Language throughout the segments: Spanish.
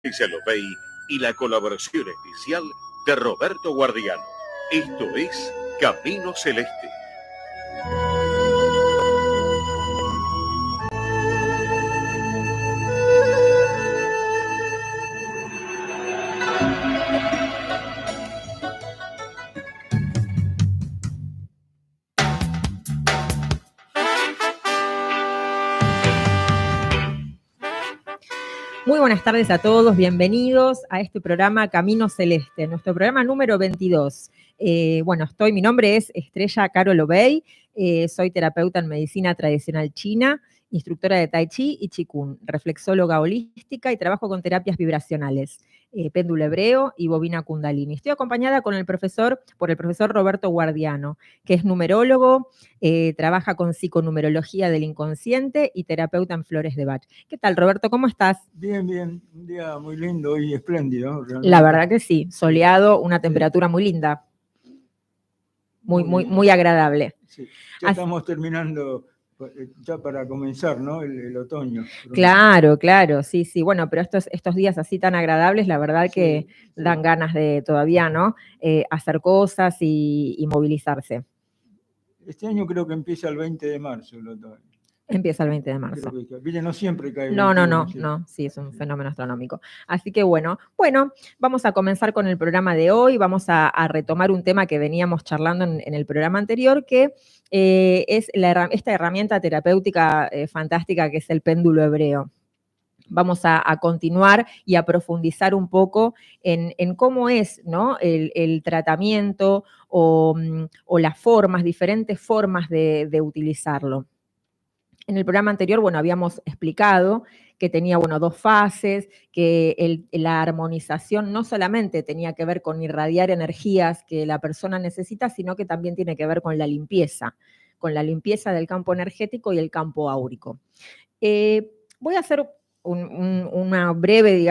Lobey y la colaboración especial de Roberto Guardiano. Esto es Camino Celeste. Muy buenas tardes a todos, bienvenidos a este programa Camino Celeste, nuestro programa número 22. Mi nombre es Estrella Caro Lobey, soy terapeuta en medicina tradicional china, instructora de Tai Chi y Qigong, reflexóloga holística y trabajo con terapias vibracionales, péndulo hebreo y bobina kundalini. Estoy acompañada por el profesor Roberto Guardiano, que es numerólogo, trabaja con psiconumerología del inconsciente y terapeuta en flores de Bach. ¿Qué tal, Roberto? ¿Cómo estás? Bien, bien. Un día muy lindo y espléndido, realmente. La verdad que sí, soleado, una temperatura muy linda. Muy agradable. Sí. Ya estamos terminando, ya para comenzar, ¿no? El otoño. Claro, sí. Bueno, pero estos días así tan agradables, la verdad que dan ganas de todavía, ¿no? Hacer cosas y movilizarse. Este año creo que empieza el 20 de marzo el otoño. Empieza el 20 de marzo. No siempre cae el 21, sí, es un fenómeno astronómico. Así que bueno, vamos a comenzar con el programa de hoy, vamos a retomar un tema que veníamos charlando en el programa anterior, que es esta herramienta terapéutica fantástica que es el péndulo hebreo. Vamos a continuar y a profundizar un poco en cómo es, ¿no? el tratamiento o las formas, diferentes formas de utilizarlo. En el programa anterior, habíamos explicado que tenía, dos fases, que la armonización no solamente tenía que ver con irradiar energías que la persona necesita, sino que también tiene que ver con la limpieza del campo energético y el campo áurico. Voy a hacer una breve,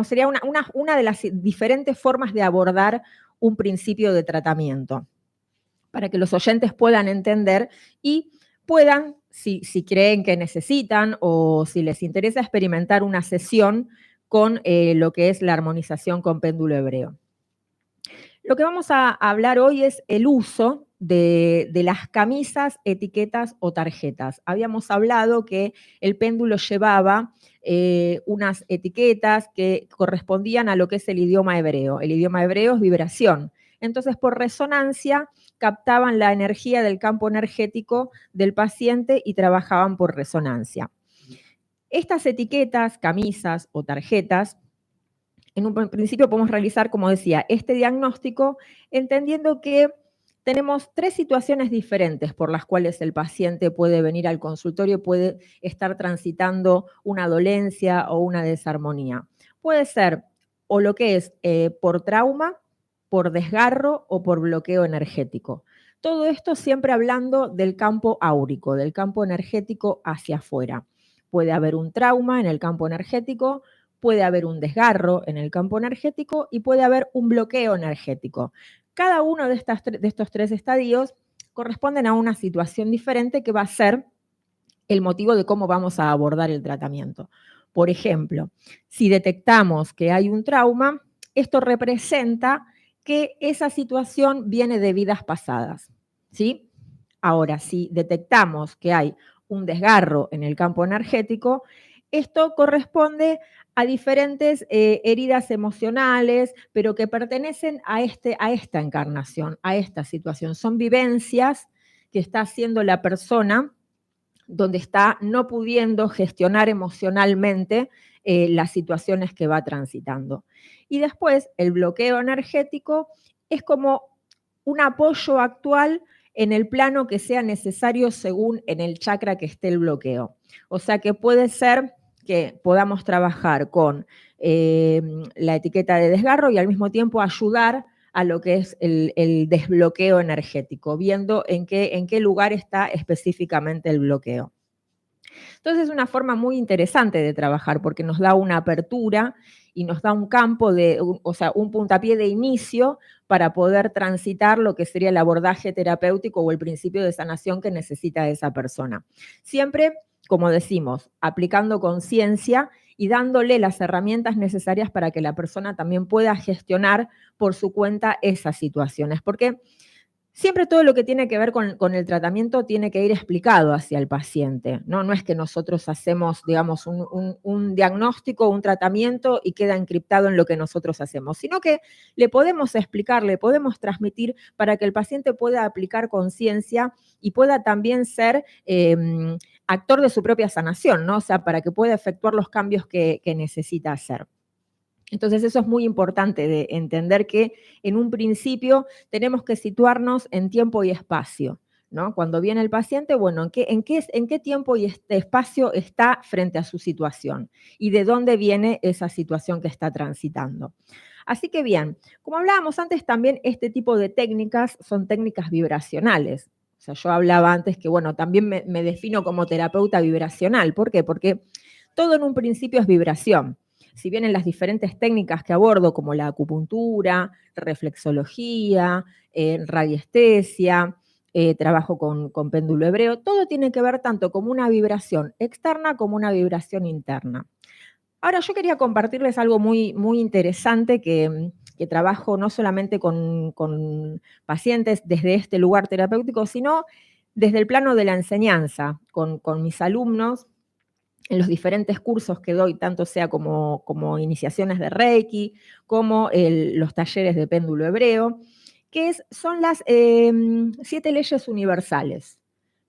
sería una de las diferentes formas de abordar un principio de tratamiento, para que los oyentes puedan entender y puedan, si creen que necesitan o si les interesa, experimentar una sesión con lo que es la armonización con péndulo hebreo. Lo que vamos a hablar hoy es el uso de las camisas, etiquetas o tarjetas. Habíamos hablado que el péndulo llevaba unas etiquetas que correspondían a lo que es el idioma hebreo. El idioma hebreo es vibración. Entonces, por resonancia, captaban la energía del campo energético del paciente y trabajaban por resonancia. Estas etiquetas, camisas o tarjetas, en un principio podemos realizar, como decía, este diagnóstico entendiendo que tenemos 3 situaciones diferentes por las cuales el paciente puede venir al consultorio y puede estar transitando una dolencia o una desarmonía. Puede ser o lo que es por trauma, por desgarro o por bloqueo energético. Todo esto siempre hablando del campo áurico, del campo energético hacia afuera. Puede haber un trauma en el campo energético, puede haber un desgarro en el campo energético y puede haber un bloqueo energético. Cada uno de estos 3 estadios corresponden a una situación diferente que va a ser el motivo de cómo vamos a abordar el tratamiento. Por ejemplo, si detectamos que hay un trauma, esto representa que esa situación viene de vidas pasadas, ¿sí? Ahora, si detectamos que hay un desgarro en el campo energético, esto corresponde a diferentes heridas emocionales, pero que pertenecen a esta encarnación, a esta situación. Son vivencias que está haciendo la persona donde está no pudiendo gestionar emocionalmente las situaciones que va transitando. Y después, el bloqueo energético es como un apoyo actual en el plano que sea necesario según en el chakra que esté el bloqueo. O sea que puede ser que podamos trabajar con la etiqueta de desgarro y al mismo tiempo ayudar a lo que es el desbloqueo energético, viendo en qué lugar está específicamente el bloqueo. Entonces es una forma muy interesante de trabajar porque nos da una apertura y nos da un campo, un puntapié de inicio para poder transitar lo que sería el abordaje terapéutico o el principio de sanación que necesita esa persona. Siempre, como decimos, aplicando conciencia y dándole las herramientas necesarias para que la persona también pueda gestionar por su cuenta esas situaciones. Porque siempre todo lo que tiene que ver con el tratamiento tiene que ir explicado hacia el paciente, ¿no? No es que nosotros hacemos, digamos, un diagnóstico, un tratamiento y queda encriptado en lo que nosotros hacemos, sino que le podemos explicar, le podemos transmitir para que el paciente pueda aplicar conciencia y pueda también ser actor de su propia sanación, ¿no? O sea, para que pueda efectuar los cambios que necesita hacer. Entonces eso es muy importante de entender que en un principio tenemos que situarnos en tiempo y espacio, ¿no? Cuando viene el paciente, bueno, ¿en qué tiempo y espacio está frente a su situación? Y de dónde viene esa situación que está transitando. Así que bien, como hablábamos antes, también este tipo de técnicas son técnicas vibracionales. O sea, yo hablaba antes que, bueno, también me defino como terapeuta vibracional. ¿Por qué? Porque todo en un principio es vibración. Si bien en las diferentes técnicas que abordo, como la acupuntura, reflexología, radiestesia, trabajo con péndulo hebreo, todo tiene que ver tanto como una vibración externa como una vibración interna. Ahora, yo quería compartirles algo muy, muy interesante que trabajo no solamente con pacientes desde este lugar terapéutico, sino desde el plano de la enseñanza, con mis alumnos, en los diferentes cursos que doy, tanto sea como iniciaciones de Reiki, como los talleres de péndulo hebreo, que son las 7 leyes universales,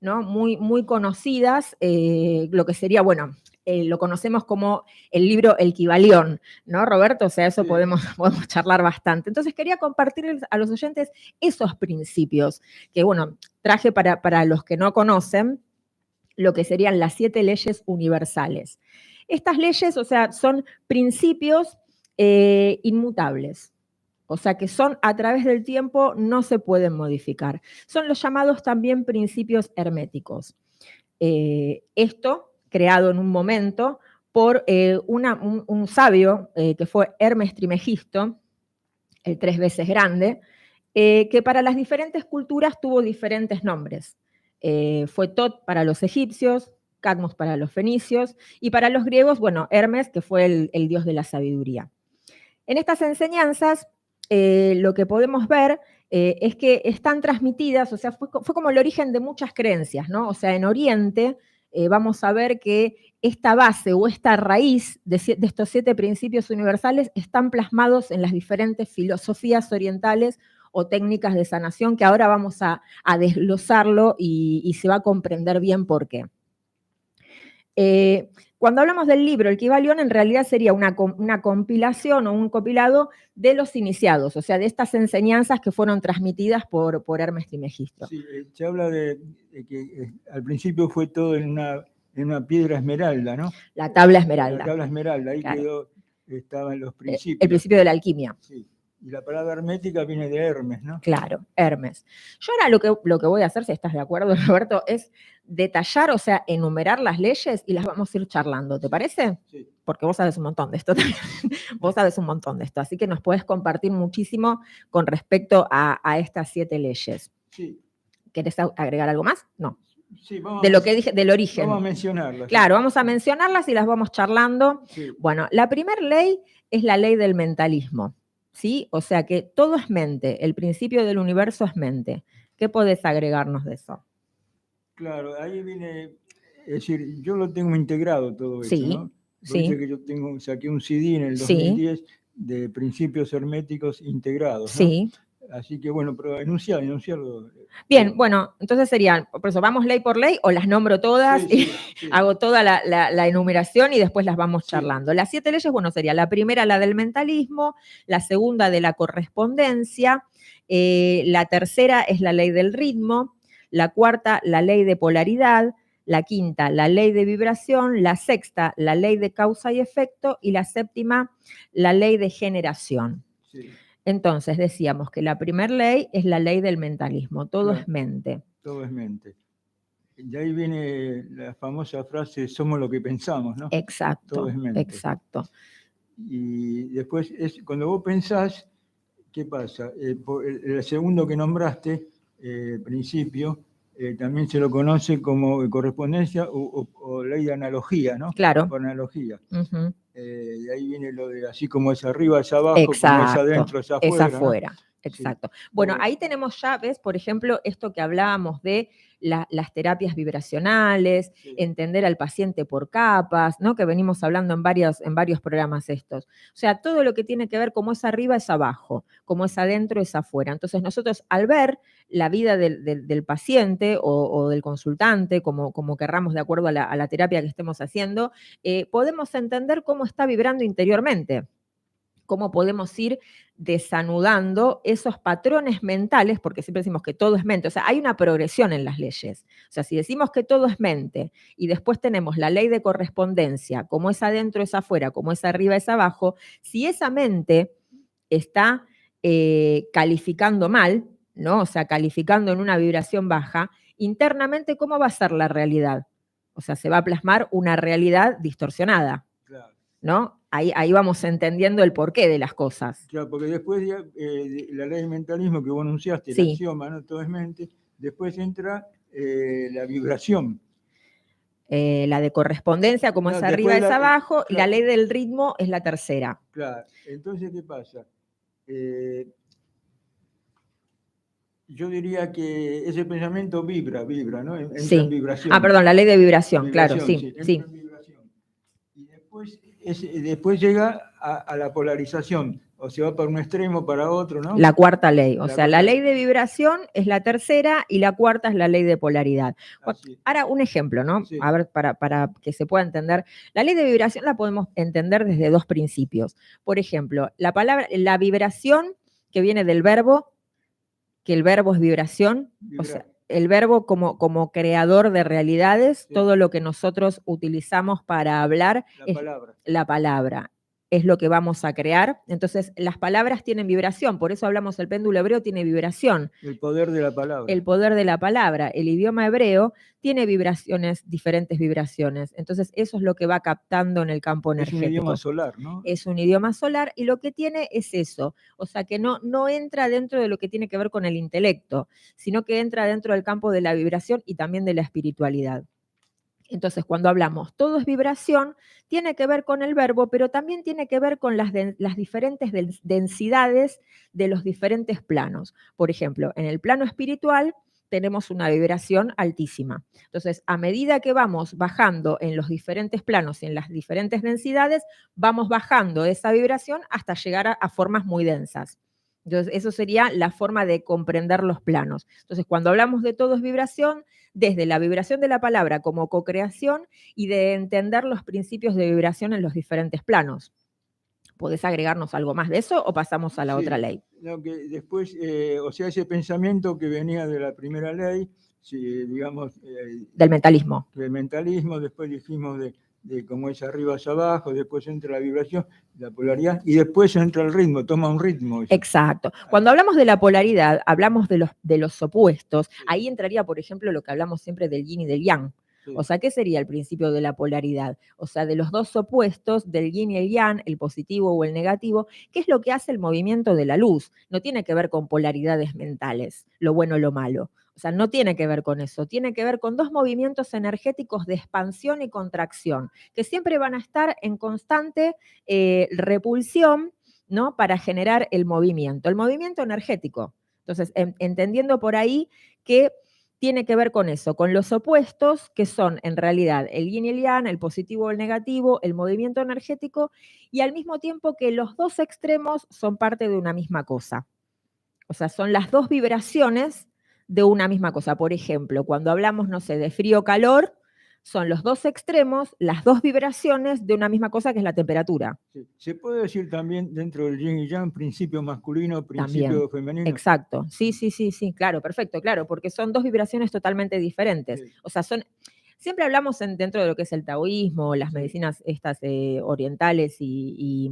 ¿no? Muy, muy conocidas, lo que sería, bueno, lo conocemos como el libro El Kybalión, ¿no, Roberto? O sea, eso Sí. podemos charlar bastante. Entonces quería compartirles a los oyentes esos principios, que bueno, traje para los que no conocen, lo que serían las 7 leyes universales. Estas leyes, o sea, son principios inmutables, o sea, que son a través del tiempo, no se pueden modificar. Son los llamados también principios herméticos. Esto, creado en un momento por un sabio que fue Hermes Trismegisto, el 3 veces grande, que para las diferentes culturas tuvo diferentes nombres. Fue Tot para los egipcios, Cadmos para los fenicios, y para los griegos, bueno, Hermes, que fue el dios de la sabiduría. En estas enseñanzas, lo que podemos ver es que están transmitidas, o sea, fue como el origen de muchas creencias, ¿no? O sea, en Oriente vamos a ver que esta base o esta raíz de estos 7 principios universales están plasmados en las diferentes filosofías orientales o técnicas de sanación, que ahora vamos a desglosarlo y se va a comprender bien por qué. Cuando hablamos del libro El Kybalión, en realidad sería una compilación o un compilado de los iniciados, o sea, de estas enseñanzas que fueron transmitidas por Hermes Trismegisto. Sí, se habla de que al principio fue todo en una piedra esmeralda, ¿no? La tabla esmeralda. La tabla esmeralda, ahí claro. estaban los principios. El principio de la alquimia. Sí. Y la palabra hermética viene de Hermes, ¿no? Claro, Hermes. Yo ahora lo que voy a hacer, si estás de acuerdo, Roberto, es detallar, o sea, enumerar las leyes y las vamos a ir charlando, ¿te parece? Sí. Porque vos sabes un montón de esto también. Vos sabes un montón de esto, así que nos podés compartir muchísimo con respecto a estas 7 leyes. Sí. ¿Querés agregar algo más? No. Sí, vamos de lo que dije, del origen. Vamos a mencionarlas. Claro, vamos a mencionarlas y las vamos charlando. Sí. Bueno, la primera ley es la ley del mentalismo. ¿Sí? O sea que todo es mente, el principio del universo es mente. ¿Qué podés agregarnos de eso? Claro, ahí viene, es decir, yo lo tengo integrado todo eso, sí, ¿no? Sí. Que yo saqué un CD en el 2010 sí. de principios herméticos integrados, ¿no? Sí. Así que bueno, pero enunciarlo. Bien, bueno, entonces serían, por eso, ¿vamos ley por ley o las nombro todas y hago toda la enumeración y después las vamos charlando? Las 7 leyes, bueno, sería la primera la del mentalismo, la segunda de la correspondencia, la tercera es la ley del ritmo, la cuarta la ley de polaridad, la quinta la ley de vibración, la sexta la ley de causa y efecto y la séptima la ley de generación. Sí. Entonces decíamos que la primera ley es la ley del mentalismo, todo claro, es mente. Todo es mente. De ahí viene la famosa frase, somos lo que pensamos, ¿no? Exacto, todo es mente. Exacto. Y después, cuando vos pensás, ¿qué pasa? El segundo que nombraste, principio, también se lo conoce como correspondencia o ley de analogía, ¿no? Claro. Por analogía. de ahí viene lo de así como es arriba, es abajo, Exacto, como es adentro, es afuera. es afuera. ¿No? Exacto. Sí. Bueno, ahí tenemos ya, ¿ves? Por ejemplo, esto que hablábamos de las terapias vibracionales, Sí. entender al paciente por capas, ¿no? Que venimos hablando en varios programas estos. O sea, todo lo que tiene que ver como es arriba es abajo, como es adentro es afuera. Entonces nosotros al ver la vida del paciente o del consultante, como querramos de acuerdo a la terapia que estemos haciendo, podemos entender cómo está vibrando interiormente. Cómo podemos ir desanudando esos patrones mentales, porque siempre decimos que todo es mente, o sea, hay una progresión en las leyes. O sea, si decimos que todo es mente y después tenemos la ley de correspondencia, como es adentro es afuera, como es arriba es abajo, si esa mente está calificando mal, ¿no? O sea, calificando en una vibración baja, internamente, ¿cómo va a ser la realidad? O sea, se va a plasmar una realidad distorsionada. Claro. ¿No? Ahí vamos entendiendo el porqué de las cosas. Claro, porque después ya, la ley del mentalismo que vos anunciaste, Sí. el axioma, ¿no? Todo es mente, después entra la vibración. La de correspondencia, como No, es arriba es abajo, y la claro. ley del ritmo es la tercera. Claro, entonces, ¿qué pasa? Yo diría que ese pensamiento vibra, ¿no? Entra Sí. en vibración. Perdón, la ley de vibración, claro, sí. Entra Sí. en vibración. Y después llega a la polarización, o se va para un extremo, para otro, ¿no? La cuarta ley, o La sea, la cuarta ley de vibración es la tercera y la cuarta es la ley de polaridad. Así. Ahora, un ejemplo, ¿no? Sí. A ver, para que se pueda entender. La ley de vibración la podemos entender desde dos principios. Por ejemplo, la vibración que viene del verbo, que el verbo es vibración, o sea, el verbo como creador de realidades, Sí. todo lo que nosotros utilizamos para hablar es la palabra. Es lo que vamos a crear. Entonces, las palabras tienen vibración, por eso hablamos, el péndulo hebreo tiene vibración. El poder de la palabra. El poder de la palabra. El idioma hebreo tiene vibraciones, diferentes vibraciones. Entonces, eso es lo que va captando en el campo energético. Es un idioma solar, ¿no? Es un idioma solar y lo que tiene es eso. O sea, que no entra dentro de lo que tiene que ver con el intelecto, sino que entra dentro del campo de la vibración y también de la espiritualidad. Entonces, cuando hablamos todo es vibración, tiene que ver con el verbo, pero también tiene que ver con las diferentes densidades de los diferentes planos. Por ejemplo, en el plano espiritual tenemos una vibración altísima. Entonces, a medida que vamos bajando en los diferentes planos y en las diferentes densidades, vamos bajando esa vibración hasta llegar a formas muy densas. Entonces, eso sería la forma de comprender los planos. Entonces, cuando hablamos de todo es vibración, desde la vibración de la palabra como co-creación y de entender los principios de vibración en los diferentes planos. ¿Podés agregarnos algo más de eso o pasamos a la otra ley? No, que después, o sea, ese pensamiento que venía de la primera ley, si, digamos... del mentalismo. Del mentalismo, después dijimos de cómo es arriba hacia abajo, después entra la vibración, la polaridad, y después entra el ritmo, toma un ritmo. Exacto. Cuando hablamos de la polaridad, hablamos de los opuestos. Sí. Ahí entraría, por ejemplo, lo que hablamos siempre del yin y del yang. Sí. O sea, ¿qué sería el principio de la polaridad? O sea, de los dos opuestos, del yin y el yang, el positivo o el negativo, ¿qué es lo que hace el movimiento de la luz? No tiene que ver con polaridades mentales, lo bueno o lo malo. O sea, no tiene que ver con eso, tiene que ver con dos movimientos energéticos de expansión y contracción, que siempre van a estar en constante repulsión, ¿no? Para generar el movimiento energético. Entonces, entendiendo por ahí que tiene que ver con eso, con los opuestos, que son en realidad el yin y el yang, el positivo o el negativo, el movimiento energético, y al mismo tiempo que los dos extremos son parte de una misma cosa. O sea, son las dos vibraciones de una misma cosa. Por ejemplo, cuando hablamos, no sé, de frío-calor, son los dos extremos, las dos vibraciones de una misma cosa que es la temperatura. Sí. Se puede decir también dentro del yin y yang, principio masculino, principio femenino. Exacto, sí, claro, perfecto, claro, porque son dos vibraciones totalmente diferentes. Sí. O sea, siempre hablamos dentro de lo que es el taoísmo, las medicinas estas orientales y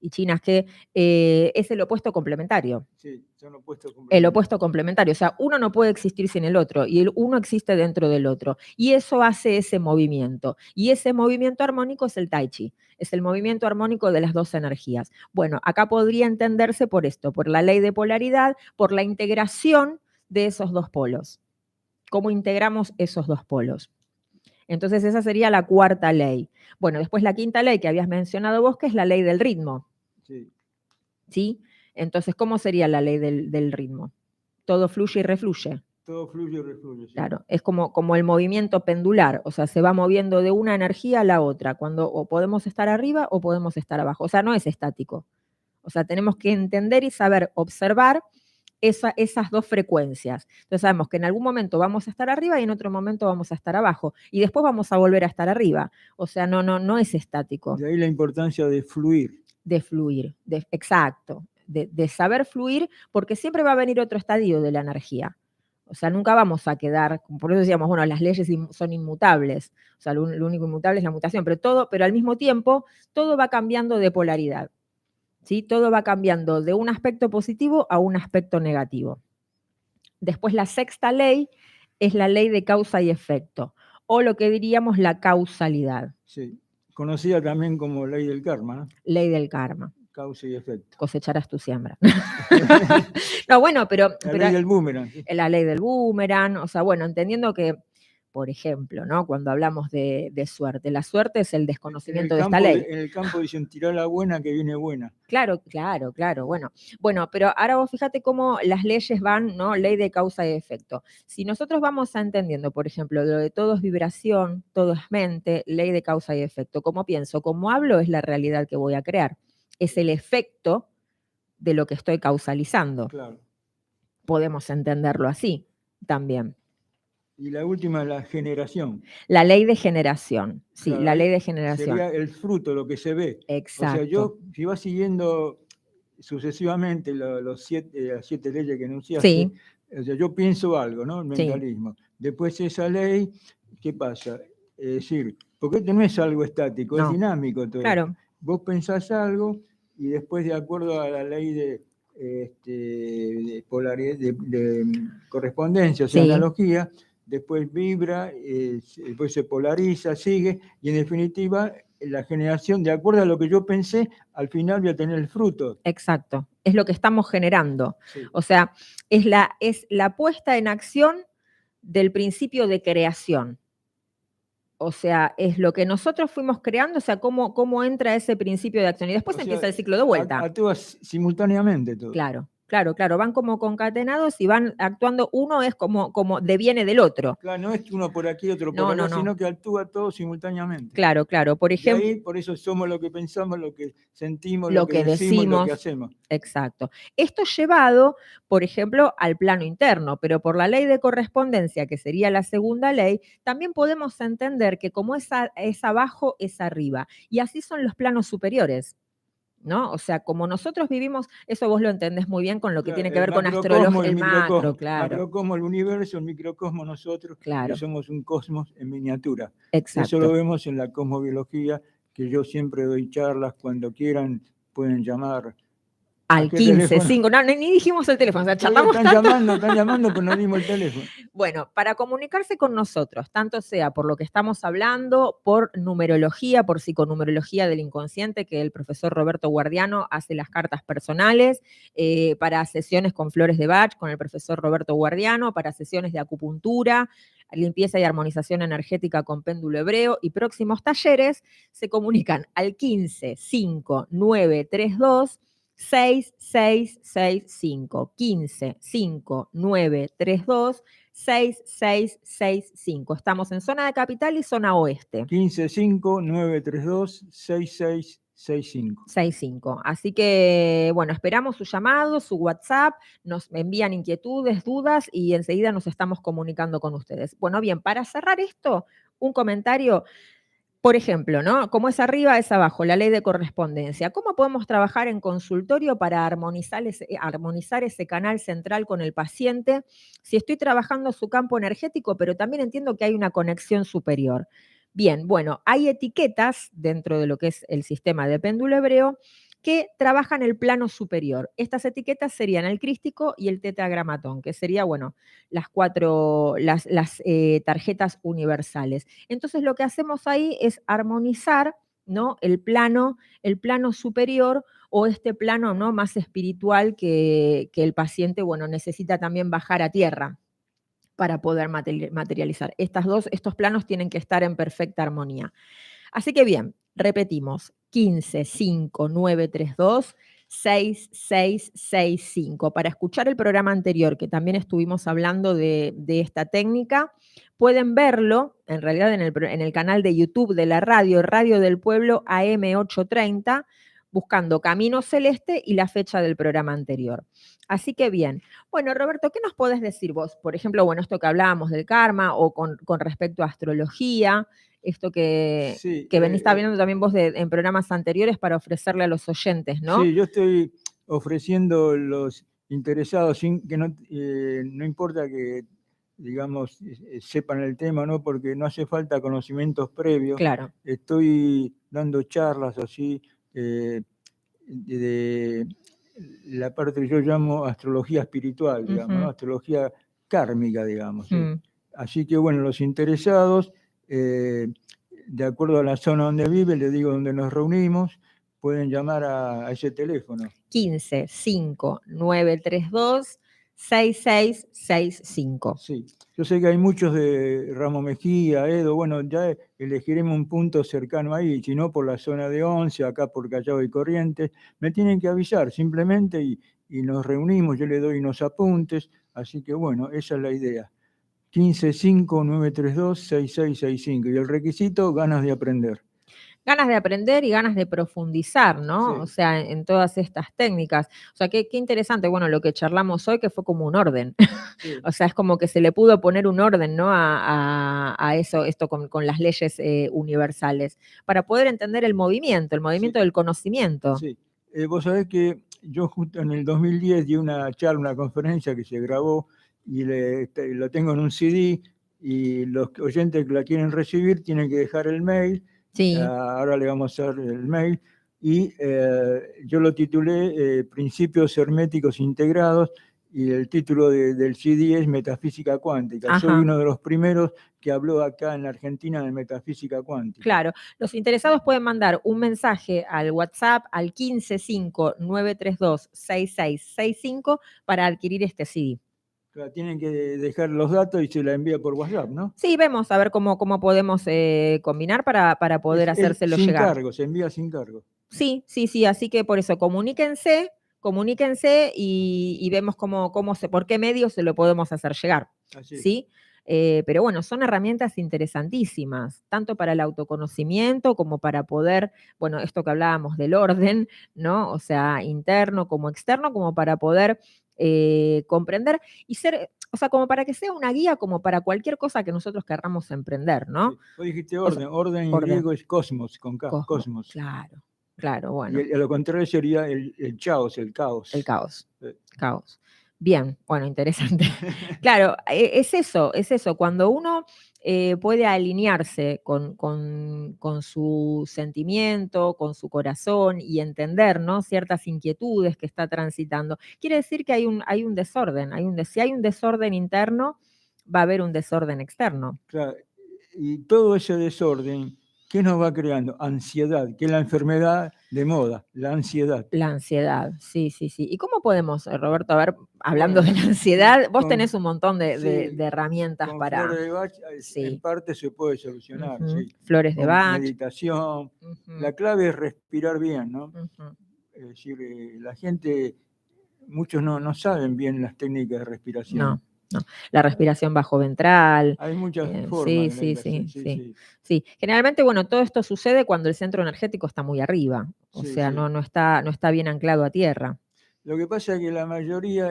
chinas, que es el opuesto complementario. Sí, son opuestos complementarios. El opuesto complementario, o sea, uno no puede existir sin el otro, y el uno existe dentro del otro, y eso hace ese movimiento, y ese movimiento armónico es el tai chi, es el movimiento armónico de las dos energías. Bueno, acá podría entenderse por esto, por la ley de polaridad, por la integración de esos dos polos. ¿Cómo integramos esos dos polos? Entonces esa sería la cuarta ley. Bueno, después la quinta ley que habías mencionado vos, que es la ley del ritmo. Sí. ¿Sí? Entonces, ¿cómo sería la ley del ritmo? Todo fluye y refluye. Todo fluye y refluye. Sí. Claro, es como el movimiento pendular, o sea, se va moviendo de una energía a la otra, cuando o podemos estar arriba o podemos estar abajo, o sea, no es estático. O sea, tenemos que entender y saber observar esas dos frecuencias. Entonces sabemos que en algún momento vamos a estar arriba y en otro momento vamos a estar abajo, y después vamos a volver a estar arriba. O sea, no es estático. De ahí la importancia de fluir. De fluir, exacto, de saber fluir, porque siempre va a venir otro estadio de la energía. O sea, nunca vamos a quedar, por eso decíamos, bueno, las leyes son inmutables, o sea, lo único inmutable es la mutación, pero al mismo tiempo todo va cambiando de polaridad, ¿sí? Todo va cambiando de un aspecto positivo a un aspecto negativo. Después la sexta ley es la ley de causa y efecto, o lo que diríamos la causalidad. Sí, conocida también como ley del karma, ¿no? Ley del karma. Causa y efecto. Cosecharás tu siembra. No, bueno, pero... La ley del boomerang. ¿Sí? La ley del boomerang, o sea, bueno, entendiendo que, por ejemplo, ¿no? Cuando hablamos de suerte, la suerte es el desconocimiento de esta ley. En el campo dicen, tirá la buena que viene buena. Claro, bueno, pero ahora vos fíjate cómo las leyes van, ¿no? Ley de causa y efecto. Si nosotros vamos entendiendo, por ejemplo, lo de todo es vibración, todo es mente, ley de causa y efecto, como pienso, como hablo es la realidad que voy a crear. Es el efecto de lo que estoy causalizando. Claro. Podemos entenderlo así también. Y la última es la generación. La ley de generación, sí, Claro, la ley de generación. Sería el fruto, lo que se ve. Exacto. O sea, si vas siguiendo sucesivamente las 7 leyes que enunciaste, sí. O sea, yo pienso algo, ¿no? El mentalismo. Sí. Después esa ley, ¿qué pasa? Es decir, porque esto no es algo estático, es dinámico todo. Claro. Esto. Vos pensás algo y después, de acuerdo a la ley de polaridad, de correspondencia, o sea, analogía, después vibra, después se polariza, sigue, y en definitiva, la generación, de acuerdo a lo que yo pensé, al final voy a tener el fruto. Exacto, es lo que estamos generando. Sí. O sea, es la puesta en acción del principio de creación. O sea, es lo que nosotros fuimos creando, o sea, cómo entra ese principio de acción. Y después empieza el ciclo de vuelta. Actúa simultáneamente todo. Claro, van como concatenados y van actuando, uno es como deviene del otro. Claro, no es que uno por aquí, otro por allá, sino que actúa todo simultáneamente. Claro, por ejemplo. Y ahí, por eso somos lo que pensamos, lo que sentimos, lo que decimos, lo que hacemos. Exacto. Esto llevado, por ejemplo, al plano interno, pero por la ley de correspondencia, que sería la segunda ley, también podemos entender que como es abajo, es arriba. Y así son los planos superiores. ¿No? O sea, como nosotros vivimos, eso vos lo entendés muy bien con lo que tiene que ver con astrología, el macro, claro. El macrocosmo, el universo, el microcosmo, nosotros, que somos un cosmos en miniatura. Exacto. Eso lo vemos en la cosmobiología, que yo siempre doy charlas, cuando quieran pueden llamar. Al 15-5, no, ni dijimos el teléfono, o sea, charlamos están llamando, pero no dimos el teléfono. Bueno, para comunicarse con nosotros, tanto sea por lo que estamos hablando, por numerología, por psiconumerología del inconsciente, que el profesor Roberto Guardiano hace las cartas personales, para sesiones con flores de Bach, con el profesor Roberto Guardiano, para sesiones de acupuntura, limpieza y armonización energética con péndulo hebreo y próximos talleres, se comunican al 15-5-932 6665 15-5-932 6665. Estamos en zona de capital y zona oeste. 15-5-932-6665. Así que, bueno, esperamos su llamado, su WhatsApp, nos envían inquietudes, dudas y enseguida nos estamos comunicando con ustedes. Bueno, bien, para cerrar esto, un comentario. Por ejemplo, ¿no? Como es arriba, es abajo, la ley de correspondencia. ¿Cómo podemos trabajar en consultorio para armonizar ese canal central con el paciente? Si estoy trabajando su campo energético, pero también entiendo que hay una conexión superior. Bien, bueno, hay etiquetas dentro de lo que es el sistema de péndulo hebreo que trabajan el plano superior. Estas etiquetas serían el crístico y el tetragramatón, que sería, bueno, las tarjetas universales. Entonces lo que hacemos ahí es armonizar, ¿no? el plano superior o este plano, ¿no? más espiritual que el paciente, bueno, necesita también bajar a tierra. para poder materializar. Estos planos tienen que estar en perfecta armonía. Así que bien, repetimos, 15 5 9 3 2 6 6 6 5. Para escuchar el programa anterior, que también estuvimos hablando de esta técnica, pueden verlo, en realidad, en el canal de YouTube de la Radio del Pueblo AM830, buscando Camino Celeste y la fecha del programa anterior. Así que bien. Bueno, Roberto, ¿qué nos podés decir vos? Por ejemplo, bueno, esto que hablábamos del karma o con respecto a astrología, esto que venís viendo también vos en programas anteriores para ofrecerle a los oyentes, ¿no? Sí, yo estoy ofreciendo a los interesados, sin que no importa que, digamos, sepan el tema, ¿no? Porque no hace falta conocimientos previos. Claro. Estoy dando charlas así de la parte que yo llamo astrología espiritual, digamos, ¿no? Astrología kármica, digamos. ¿Sí? Así que, bueno, los interesados, de acuerdo a la zona donde vive, les digo donde nos reunimos, pueden llamar a ese teléfono. 15 5 9 3 2 6 6 6 5. Sí, yo sé que hay muchos de Ramos Mejía, Edo, bueno, ya elegiremos un punto cercano ahí, si no por la zona de Once, acá por Callao y Corrientes, me tienen que avisar simplemente y nos reunimos, yo le doy unos apuntes, así que bueno, esa es la idea. 15 5 9 3 2 6 6 6 5 y el requisito, ganas de aprender. Ganas de aprender y ganas de profundizar, ¿no? Sí. O sea, en todas estas técnicas. O sea, qué interesante, bueno, lo que charlamos hoy, que fue como un orden. Sí. O sea, es como que se le pudo poner un orden, ¿no? A esto con las leyes universales, para poder entender el movimiento sí. Del conocimiento. Sí. Vos sabés que yo justo en el 2010 di una charla, una conferencia que se grabó y lo tengo en un CD, y los oyentes que la quieren recibir tienen que dejar el mail. Sí. Ahora le vamos a dar el mail, y yo lo titulé Principios Herméticos Integrados, y el título del CD es Metafísica Cuántica. Ajá. Soy uno de los primeros que habló acá en la Argentina de metafísica cuántica. Claro, los interesados pueden mandar un mensaje al WhatsApp al 15 5 9 3 2 6 6 6 5 para adquirir este CD. Claro, tienen que dejar los datos y se la envía por WhatsApp, ¿no? Sí, vemos a ver cómo podemos combinar para poder hacérselo sin llegar. Sin cargo, se envía sin cargo. Sí, así que por eso comuníquense y vemos por qué medios se lo podemos hacer llegar. Así. ¿Sí? Pero bueno, son herramientas interesantísimas, tanto para el autoconocimiento como para poder, bueno, esto que hablábamos del orden, ¿no? O sea, interno como externo, como para poder comprender y ser, o sea, como para que sea una guía como para cualquier cosa que nosotros querramos emprender, ¿no? Sí. Vos dijiste orden, orden en griego es cosmos, con K, cosmos. Claro, bueno. Y a lo contrario sería el caos, el caos. El caos, caos. Bien, bueno, interesante. Claro, es eso, cuando uno puede alinearse con su sentimiento, con su corazón y entender, ¿no?, ciertas inquietudes que está transitando. Quiere decir que hay un desorden, si hay un desorden interno, va a haber un desorden externo. Claro, y todo ese desorden, ¿qué nos va creando? Ansiedad, que es la enfermedad de moda, la ansiedad. La ansiedad, sí. ¿Y cómo podemos, Roberto, a ver, hablando de la ansiedad, vos tenés un montón de herramientas con para... Flores de Bach, en parte se puede solucionar. Sí. Flores de Bach. Meditación. La clave es respirar bien, ¿no? Es decir, la gente, muchos no saben bien las técnicas de respiración. No. La respiración bajo ventral. Hay muchas formas. Sí. Generalmente, bueno, todo esto sucede cuando el centro energético está muy arriba. O sea, no está bien anclado a tierra. Lo que pasa es que la mayoría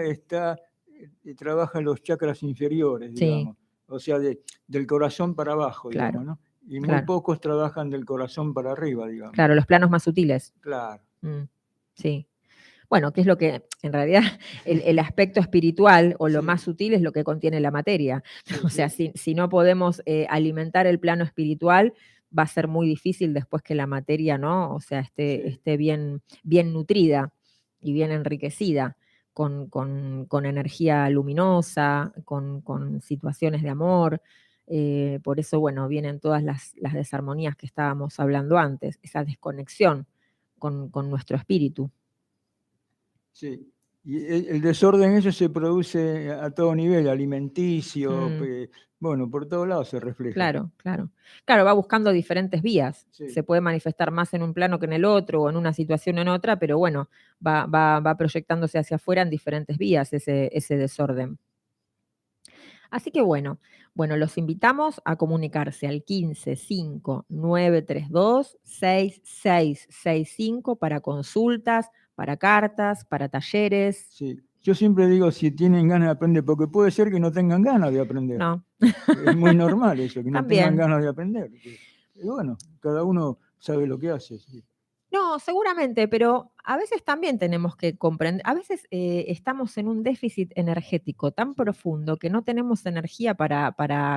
trabaja los chakras inferiores, digamos. O sea, del corazón para abajo, digamos, ¿no? Y muy pocos trabajan del corazón para arriba, digamos. Claro, los planos más sutiles. Claro. Sí. Bueno, que es lo que, en realidad, el aspecto espiritual o lo más sutil es lo que contiene la materia. O sea, si no podemos alimentar el plano espiritual, va a ser muy difícil después que la materia, ¿no? O sea, esté bien nutrida y bien enriquecida con energía luminosa, con situaciones de amor. Por eso, bueno, vienen todas las desarmonías que estábamos hablando antes, esa desconexión con nuestro espíritu. Sí, Y el desorden ese se produce a todo nivel, alimenticio, bueno, por todos lados se refleja. Claro, claro. Claro, va buscando diferentes vías. Sí. Se puede manifestar más en un plano que en el otro, o en una situación o en otra, pero bueno, va proyectándose hacia afuera en diferentes vías ese desorden. Así que bueno, los invitamos a comunicarse al 15-5-932-6665 para consultas, para cartas, para talleres. Sí. Yo siempre digo si tienen ganas de aprender, porque puede ser que no tengan ganas de aprender. No. Es muy normal eso, que no También. tengan ganas de aprender. Y bueno, cada uno sabe lo que hace. Sí. No, seguramente, pero a veces también tenemos que comprender, a veces estamos en un déficit energético tan profundo que no tenemos energía para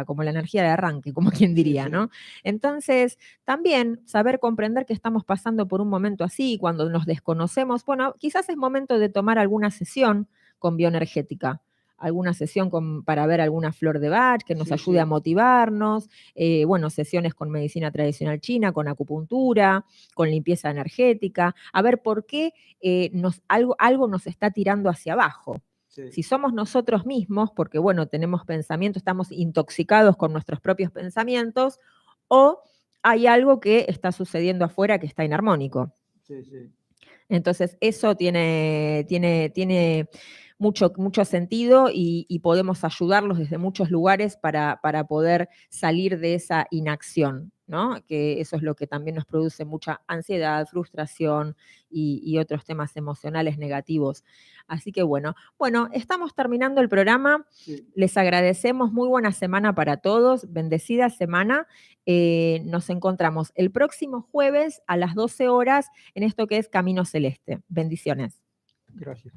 como la energía de arranque, como quien diría, Sí, sí. ¿no? Entonces, también saber comprender que estamos pasando por un momento así, cuando nos desconocemos, bueno, quizás es momento de tomar alguna sesión con bioenergética, alguna sesión para ver alguna flor de Bach que nos ayude a motivarnos, sesiones con medicina tradicional china, con acupuntura, con limpieza energética, a ver por qué algo nos está tirando hacia abajo. Sí. Si somos nosotros mismos, porque bueno, tenemos pensamientos, estamos intoxicados con nuestros propios pensamientos, o hay algo que está sucediendo afuera que está inarmónico. Sí, sí. Entonces, eso tiene mucho sentido y podemos ayudarlos desde muchos lugares para poder salir de esa inacción, ¿no? Que eso es lo que también nos produce mucha ansiedad, frustración y otros temas emocionales negativos. Así que bueno, estamos terminando el programa. Sí. Les agradecemos, muy buena semana para todos, bendecida semana. Nos encontramos el próximo jueves a las 12 horas en esto que es Camino Celeste. Bendiciones. Gracias.